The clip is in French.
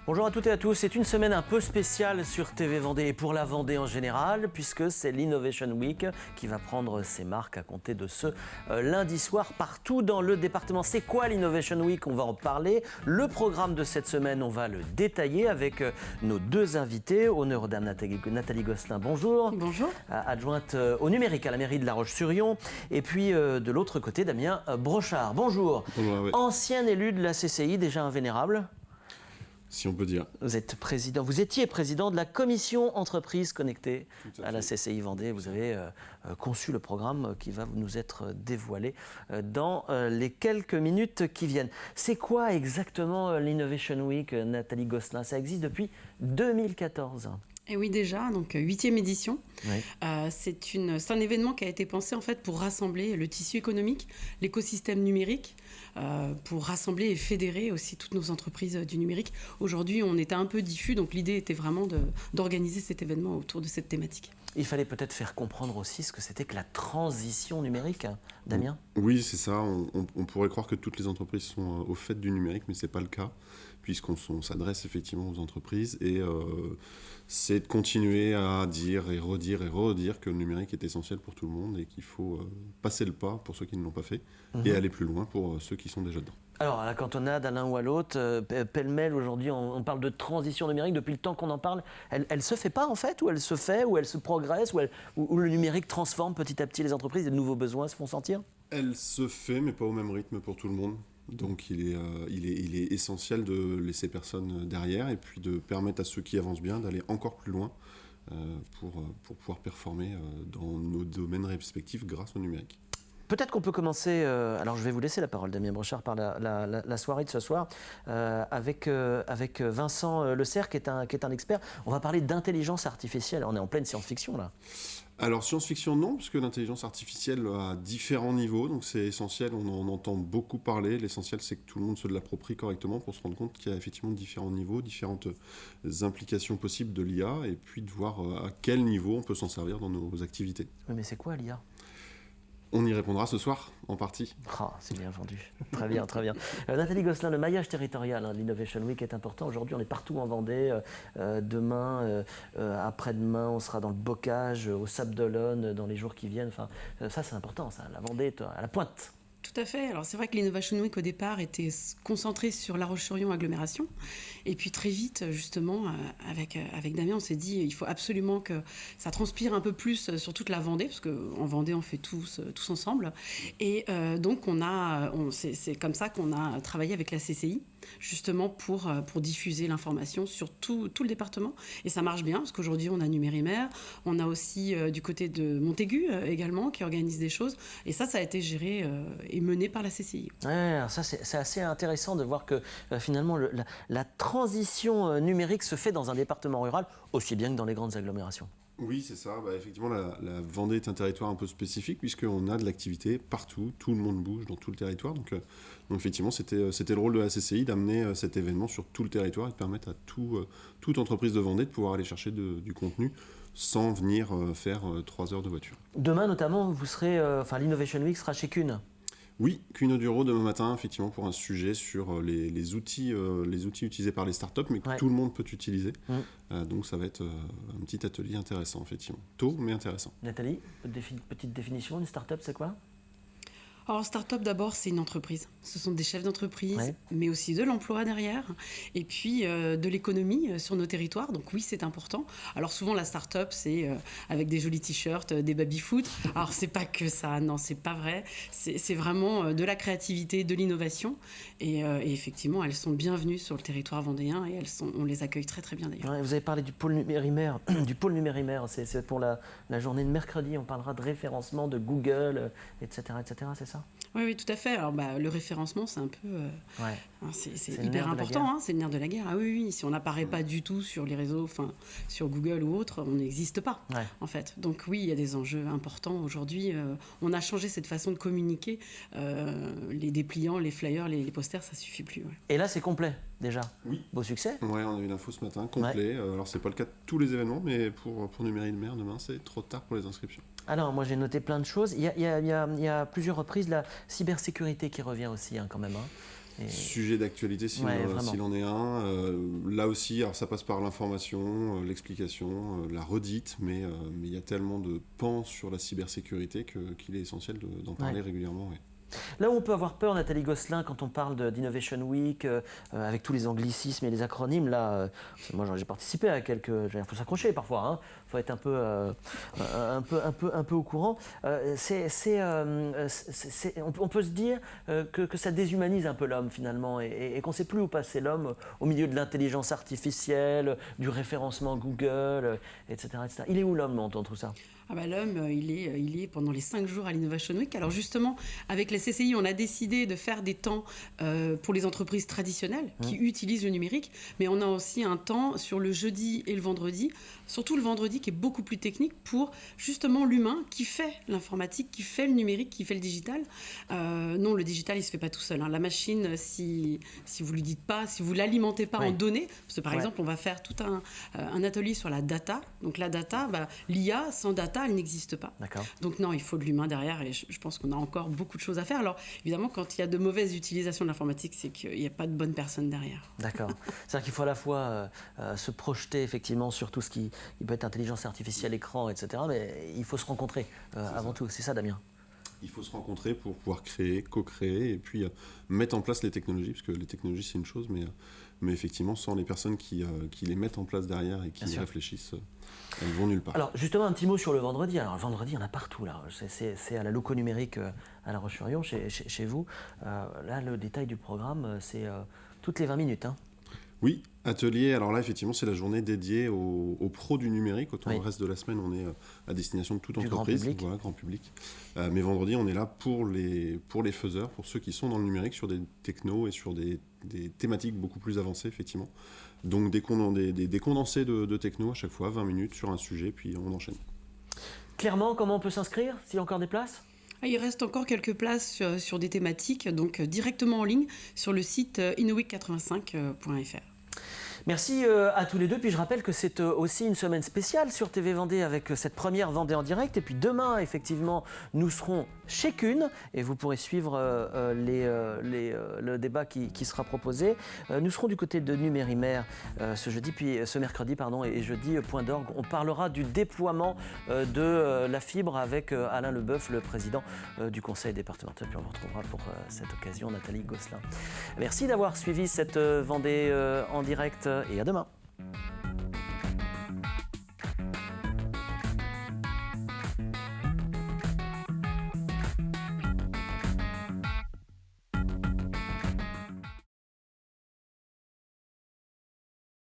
Bonjour à toutes et à tous, c'est une semaine un peu spéciale sur TV Vendée et pour la Vendée en général puisque c'est l'Innovation Week qui va prendre ses marques à compter de ce lundi soir partout dans le département. C'est quoi l'Innovation Week? On va en parler. Le programme de cette semaine, on va le détailler avec nos deux invités. Honneur aux dames Nathalie Gosselin, bonjour. Bonjour. Adjointe au numérique à la mairie de La Roche-sur-Yon. Et puis de l'autre côté, Damien Brochard, bonjour. Bonjour, oui. Ancien élu de la CCI, déjà un vénérable. Si on peut dire. Vous étiez président de la commission entreprise connectée à la CCI Vendée. Vous avez conçu le programme qui va nous être dévoilé dans les quelques minutes qui viennent. C'est quoi exactement l'Innovation Week, Nathalie Gosselin? Ça existe depuis 2014. Et oui, déjà, donc 8e édition. Oui. C'est un événement qui a été pensé en fait pour rassembler le tissu économique, l'écosystème numérique, pour rassembler et fédérer aussi toutes nos entreprises du numérique. Aujourd'hui, on était un peu diffus, donc l'idée était vraiment d'organiser cet événement autour de cette thématique. Il fallait peut-être faire comprendre aussi ce que c'était que la transition numérique, hein, Damien. Oui, c'est ça. On pourrait croire que toutes les entreprises sont au fait du numérique, mais ce n'est pas le cas, puisqu'on s'adresse effectivement aux entreprises. Et c'est de continuer à dire et redire que le numérique est essentiel pour tout le monde et qu'il faut passer le pas pour ceux qui ne l'ont pas fait et aller plus loin pour ceux qui sont déjà dedans. Alors, à la cantonade, à l'un ou à l'autre, pêle-mêle, aujourd'hui, on parle de transition numérique. Depuis le temps qu'on en parle, elle se fait pas, en fait, ou elle se fait, ou elle se progresse, ou le numérique transforme petit à petit les entreprises et de nouveaux besoins se font sentir? Elle se fait, mais pas au même rythme pour tout le monde. Donc, il est essentiel de laisser personne derrière et puis de permettre à ceux qui avancent bien d'aller encore plus loin pour pouvoir performer dans nos domaines respectifs grâce au numérique. Peut-être qu'on peut commencer, alors je vais vous laisser la parole, Damien Brochard, par la soirée de ce soir, avec Vincent Le Cerf, qui est un expert. On va parler d'intelligence artificielle, on est en pleine science-fiction là. Alors science-fiction non, parce que l'intelligence artificielle a différents niveaux, donc c'est essentiel, on en entend beaucoup parler. L'essentiel c'est que tout le monde se l'approprie correctement pour se rendre compte qu'il y a effectivement différents niveaux, différentes implications possibles de l'IA, et puis de voir à quel niveau on peut s'en servir dans nos activités. Oui, mais c'est quoi l'IA? On y répondra ce soir, en partie. Ah, c'est bien vendu. Très bien, très bien. Nathalie Gosselin, le maillage territorial de l'Innovation Week est important. Aujourd'hui, on est partout en Vendée. Demain, après-demain, on sera dans le Bocage, au Sable d'Olonne, dans les jours qui viennent. Enfin, ça, c'est important, ça. La Vendée est à la pointe. Tout à fait. Alors c'est vrai que l'Innovation Week au départ était concentrée sur La Roche-sur-Yon agglomération. Et puis très vite, justement, avec Damien, on s'est dit il faut absolument que ça transpire un peu plus sur toute la Vendée, parce qu'en Vendée, on fait tous ensemble. Et donc c'est comme ça qu'on a travaillé avec la CCI, justement pour diffuser l'information sur tout le département. Et ça marche bien, parce qu'aujourd'hui, on a Numérimère, on a aussi du côté de Montaigu également, qui organise des choses. Et ça a été géré et mené par la CCI. Ouais, ça c'est assez intéressant de voir que finalement la transition numérique se fait dans un département rural aussi bien que dans les grandes agglomérations. Oui, c'est ça. Effectivement, la Vendée est un territoire un peu spécifique puisqu'on a de l'activité partout, tout le monde bouge dans tout le territoire. Donc effectivement, c'était le rôle de la CCI d'amener cet événement sur tout le territoire et de permettre à toute entreprise de Vendée de pouvoir aller chercher du contenu sans venir faire 3 heures de voiture. Demain notamment, vous serez, l'Innovation Week sera chez Kuhn. Oui, Kuhn Audio demain matin, effectivement, pour un sujet sur les outils utilisés par les startups, mais que tout le monde peut utiliser. Donc ça va être un petit atelier intéressant, effectivement. Tôt, mais intéressant. Nathalie, petite définition, une startup, c'est quoi ? Alors, start-up, d'abord, c'est une entreprise. Ce sont des chefs d'entreprise, mais aussi de l'emploi derrière, et puis de l'économie sur nos territoires. Donc oui, c'est important. Alors souvent, la start-up, c'est avec des jolis t-shirts, des baby-foot. Alors, c'est pas que ça, non, c'est pas vrai. C'est vraiment de la créativité, de l'innovation. Et effectivement, elles sont bienvenues sur le territoire vendéen, et on les accueille très, très bien d'ailleurs. Ouais, vous avez parlé du pôle Numérimère. C'est pour la journée de mercredi. On parlera de référencement, de Google, etc., c'est ça ? Oui, tout à fait. Alors, le référencement, c'est un peu... c'est hyper important, c'est le nerf de la guerre. Ah oui, si on n'apparaît pas du tout sur les réseaux, sur Google ou autre, on n'existe pas, en fait. Donc oui, il y a des enjeux importants aujourd'hui. On a changé cette façon de communiquer. Les dépliants, les flyers, les posters, ça suffit plus. Ouais. Et là, c'est complet, déjà. Oui. Beau succès. Oui, on a eu l'info ce matin, complet. Alors, c'est pas le cas de tous les événements, mais pour Numérimère, demain, c'est trop tard pour les inscriptions. Alors, moi, j'ai noté plein de choses. Il y a plusieurs reprises la cybersécurité qui revient aussi, quand même. Sujet d'actualité s'il en est un. Là aussi, alors ça passe par l'information, l'explication, la redite, mais il y a tellement de pans sur la cybersécurité qu'il est essentiel d'en parler régulièrement. Ouais. Là où on peut avoir peur, Nathalie Gosselin, quand on parle d'Innovation Week, avec tous les anglicismes et les acronymes, là, moi j'ai participé à quelques... Il faut s'accrocher parfois, hein. Il faut être un peu au courant. On peut se dire que ça déshumanise un peu l'homme finalement et qu'on ne sait plus où passer l'homme au milieu de l'intelligence artificielle, du référencement Google, etc., etc. Il est où l'homme dans tout ça ? Ah bah l'homme, il est pendant les 5 jours à l'Innovation Week. Alors justement, avec la CCI, on a décidé de faire des temps pour les entreprises traditionnelles qui utilisent le numérique, mais on a aussi un temps sur le jeudi et le vendredi, surtout le vendredi qui est beaucoup plus technique pour justement l'humain qui fait l'informatique, qui fait le numérique, qui fait le digital. Non, le digital, il ne se fait pas tout seul. Hein. La machine, si vous ne lui dites pas, si vous ne l'alimentez pas en données, parce que par exemple, on va faire tout un atelier sur la data. Donc la data, l'IA, sans data, elle n'existe pas. D'accord. Donc non, il faut de l'humain derrière et je pense qu'on a encore beaucoup de choses à faire. Alors évidemment, quand il y a de mauvaises utilisations de l'informatique, c'est qu'il n'y a pas de bonnes personnes derrière. D'accord. C'est-à-dire qu'il faut à la fois se projeter effectivement sur tout ce qui peut être intelligence artificielle, écran, etc. Mais il faut se rencontrer avant tout. C'est ça, Damien ? Il faut se rencontrer pour pouvoir créer, co-créer et puis mettre en place les technologies, parce que les technologies c'est une chose, mais effectivement sans les personnes qui les mettent en place derrière et qui y réfléchissent, elles vont nulle part. Alors justement un petit mot sur le vendredi. Alors le vendredi il y en a partout là. C'est à la Loco numérique à La Roche-sur-Yon chez vous. Là le détail du programme c'est toutes les 20 minutes. Hein. Oui, atelier. Alors là, effectivement, c'est la journée dédiée aux pros du numérique. Autant le reste de la semaine, on est à destination de toute entreprise, grand public. Mais vendredi, on est là pour les faiseurs, pour ceux qui sont dans le numérique, sur des technos et sur des thématiques beaucoup plus avancées, effectivement. Donc des condensés de techno à chaque fois, 20 minutes sur un sujet, puis on enchaîne. Clairement, comment on peut s'inscrire, s'il y a encore des places ? Il reste encore quelques places sur des thématiques, donc directement en ligne sur le site innoweek85.fr. Merci à tous les deux. Puis je rappelle que c'est aussi une semaine spéciale sur TV Vendée avec cette première Vendée en direct. Et puis demain, effectivement, nous serons chez Kuhn et vous pourrez suivre le débat qui sera proposé. Nous serons du côté de Numérimaire ce mercredi et jeudi, point d'orgue. On parlera du déploiement de la fibre avec Alain Leboeuf, le président du conseil départemental. Puis on vous retrouvera pour cette occasion Nathalie Gosselin. Merci d'avoir suivi cette Vendée en direct. Et à demain.